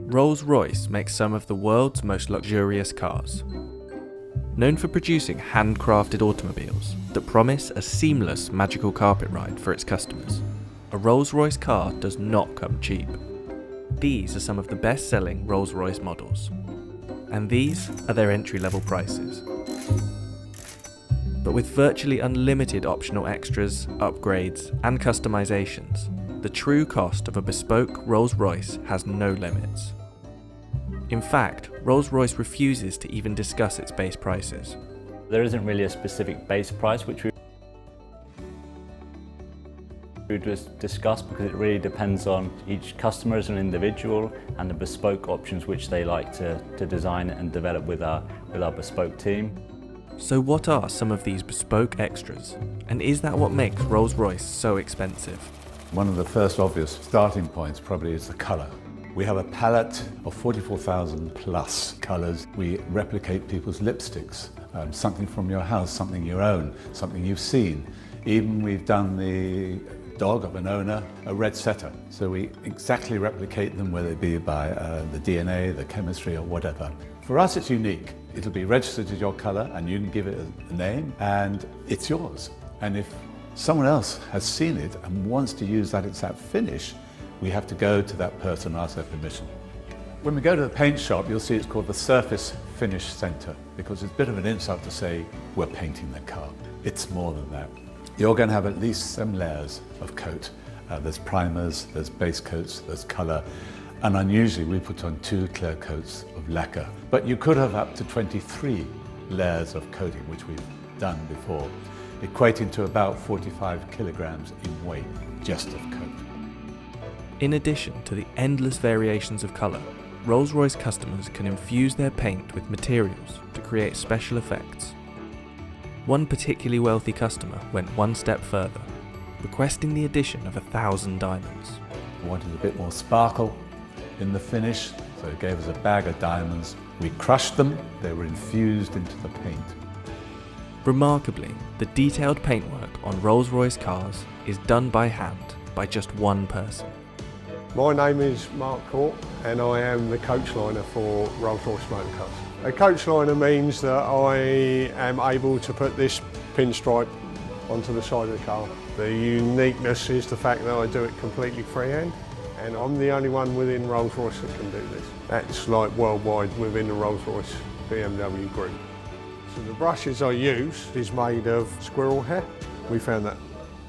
Rolls-Royce makes some of the world's most luxurious cars. Known for producing handcrafted automobiles that promise a seamless magical carpet ride for its customers, a Rolls-Royce car does not come cheap. These are some of the best-selling Rolls-Royce models, and these are their entry-level prices. But with virtually unlimited optional extras, upgrades, and customizations, the true cost of a bespoke Rolls-Royce has no limits. In fact, Rolls-Royce refuses to even discuss its base prices. There isn't really a specific base price which we would discuss, because it really depends on each customer as an individual and the bespoke options which they like to design and develop with our bespoke team. So what are some of these bespoke extras? And is that what makes Rolls-Royce so expensive? One of the first obvious starting points probably is the colour. We have a palette of 44,000 plus colours. We replicate people's lipsticks, something from your house, something you own, something you've seen. Even we've done the dog of an owner, a red setter. So we exactly replicate them, whether it be by the DNA, the chemistry, or whatever. For us, it's unique. It'll be registered as your colour, and you can give it a name, and it's yours. And if someone else has seen it and wants to use that exact finish, we have to go to that person and ask their permission. When we go to the paint shop, you'll see it's called the Surface Finish Centre, because it's a bit of an insult to say we're painting the car. It's more than that. You're going to have at least some layers of coat. There's primers, there's base coats, there's colour, and unusually we put on 2 clear coats of lacquer. But you could have up to 23 layers of coating, which we've done before, equating to about 45 kilograms in weight just of coat. In addition to the endless variations of colour, Rolls-Royce customers can infuse their paint with materials to create special effects. One particularly wealthy customer went one step further, requesting the addition of 1,000 diamonds. We wanted a bit more sparkle in the finish, so it gave us a bag of diamonds. We crushed them, they were infused into the paint. Remarkably, the detailed paintwork on Rolls-Royce cars is done by hand by just one person. My name is Mark Court and I am the coach liner for Rolls-Royce Motor Cars. A coach liner means that I am able to put this pinstripe onto the side of the car. The uniqueness is the fact that I do it completely freehand, and I'm the only one within Rolls-Royce that can do this. That's like worldwide within the Rolls-Royce BMW group. So the brushes I use is made of squirrel hair. We found that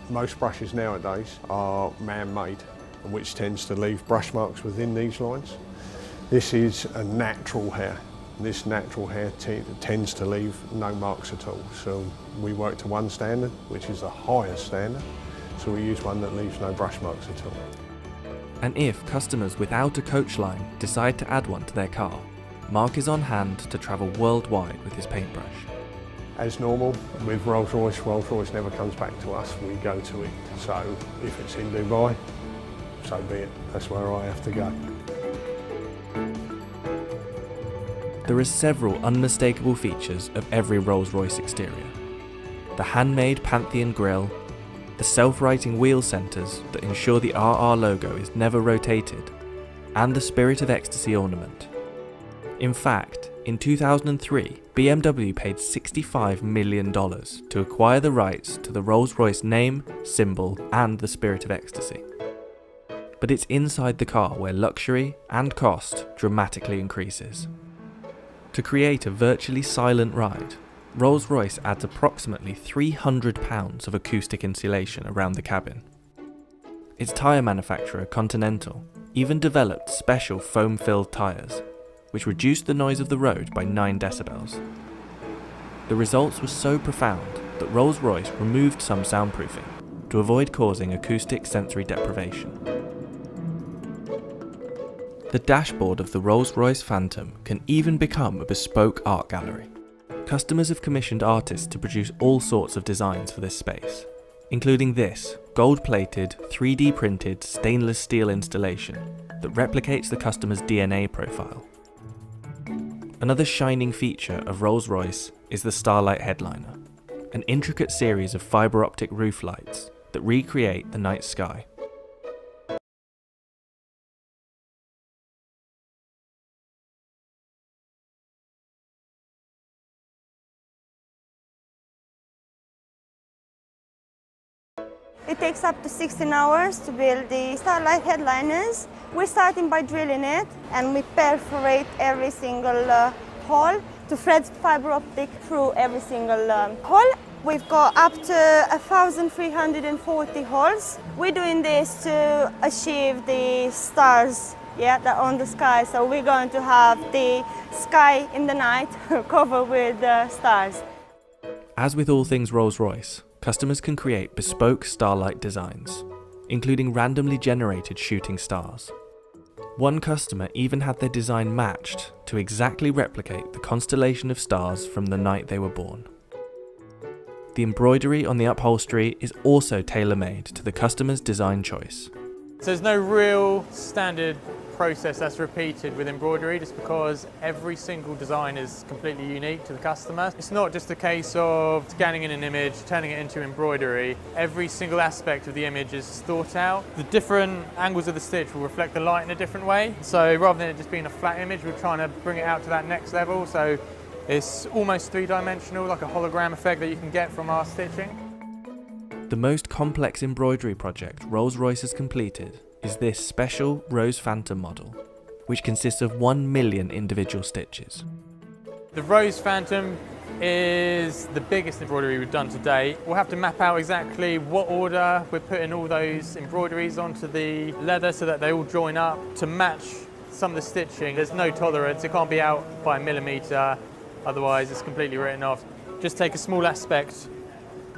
most brushes nowadays are man-made, which tends to leave brush marks within these lines. This is a natural hair. This natural hair tends to leave no marks at all. So we work to one standard, which is the highest standard. So we use one that leaves no brush marks at all. And if customers without a coach line decide to add one to their car, Mark is on hand to travel worldwide with his paintbrush. As normal, with Rolls-Royce, Rolls-Royce never comes back to us, we go to it. So if it's in Dubai, so be it, that's where I have to go. There are several unmistakable features of every Rolls-Royce exterior. The handmade Pantheon grille, the self-righting wheel centres that ensure the RR logo is never rotated, and the Spirit of Ecstasy ornament. In fact, in 2003, BMW paid $65 million to acquire the rights to the Rolls-Royce name, symbol, and the Spirit of Ecstasy. But it's inside the car where luxury and cost dramatically increases. To create a virtually silent ride, Rolls-Royce adds approximately 300 pounds of acoustic insulation around the cabin. Its tyre manufacturer, Continental, even developed special foam-filled tyres, which reduced the noise of the road by 9 decibels. The results were so profound that Rolls-Royce removed some soundproofing to avoid causing acoustic sensory deprivation. The dashboard of the Rolls-Royce Phantom can even become a bespoke art gallery. Customers have commissioned artists to produce all sorts of designs for this space, including this gold-plated, 3D printed stainless steel installation that replicates the customer's DNA profile. Another shining feature of Rolls-Royce is the Starlight headliner, an intricate series of fibre optic roof lights that recreate the night sky. It takes up to 16 hours to build the Starlight headliners. We're starting by drilling it, and we perforate every single hole to thread fiber optic through every single hole. We've got up to 1,340 holes. We're doing this to achieve the stars, that are on the sky. So we're going to have the sky in the night covered with stars. As with all things Rolls-Royce, customers can create bespoke starlight designs, including randomly generated shooting stars. One customer even had their design matched to exactly replicate the constellation of stars from the night they were born. The embroidery on the upholstery is also tailor-made to the customer's design choice. So there's no real standard process that's repeated with embroidery, just because every single design is completely unique to the customer. It's not just a case of scanning in an image, turning it into embroidery. Every single aspect of the image is thought out. The different angles of the stitch will reflect the light in a different way. So rather than it just being a flat image, we're trying to bring it out to that next level. So it's almost three-dimensional, like a hologram effect that you can get from our stitching. The most complex embroidery project Rolls-Royce has completed is this special Rose Phantom model, which consists of 1 million individual stitches. The Rose Phantom is the biggest embroidery we've done to date. We'll have to map out exactly what order we're putting all those embroideries onto the leather so that they all join up to match some of the stitching. There's no tolerance, it can't be out by a millimetre, otherwise it's completely written off. Just take a small aspect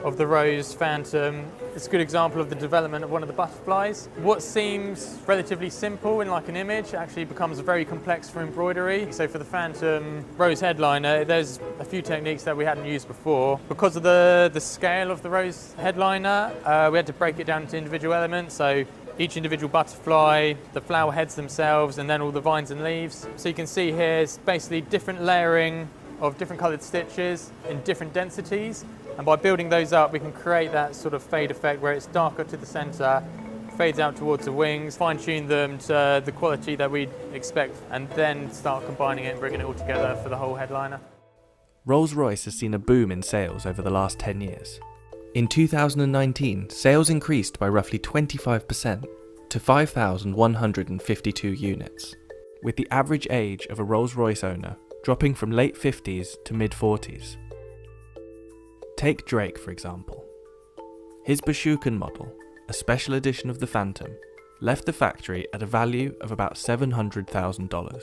of the Rose Phantom. It's a good example of the development of one of the butterflies. What seems relatively simple in like an image actually becomes very complex for embroidery. So for the Phantom Rose headliner, there's a few techniques that we hadn't used before. Because of the scale of the Rose headliner, we had to break it down into individual elements. So each individual butterfly, the flower heads themselves, and then all the vines and leaves. So you can see here it's basically different layering of different coloured stitches in different densities. And by building those up, we can create that sort of fade effect where it's darker to the centre, fades out towards the wings, fine-tune them to the quality that we'd expect, and then start combining it and bringing it all together for the whole headliner. Rolls-Royce has seen a boom in sales over the last 10 years. In 2019, sales increased by roughly 25% to 5,152 units, with the average age of a Rolls-Royce owner dropping from late 50s to mid-40s. Take Drake, for example. His Bashukan model, a special edition of the Phantom, left the factory at a value of about $700,000.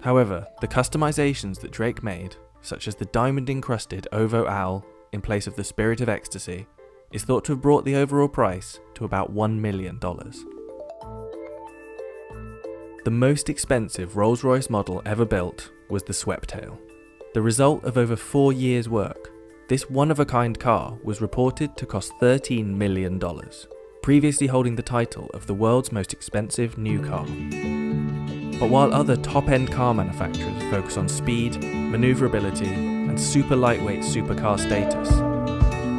However, the customizations that Drake made, such as the diamond-encrusted Ovo Owl in place of the Spirit of Ecstasy, is thought to have brought the overall price to about $1 million. The most expensive Rolls-Royce model ever built was the Sweptail. The result of over 4 years' work, this one-of-a-kind car was reported to cost $13 million, previously holding the title of the world's most expensive new car. But while other top-end car manufacturers focus on speed, manoeuvrability, and super lightweight supercar status,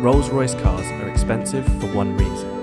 Rolls-Royce cars are expensive for one reason: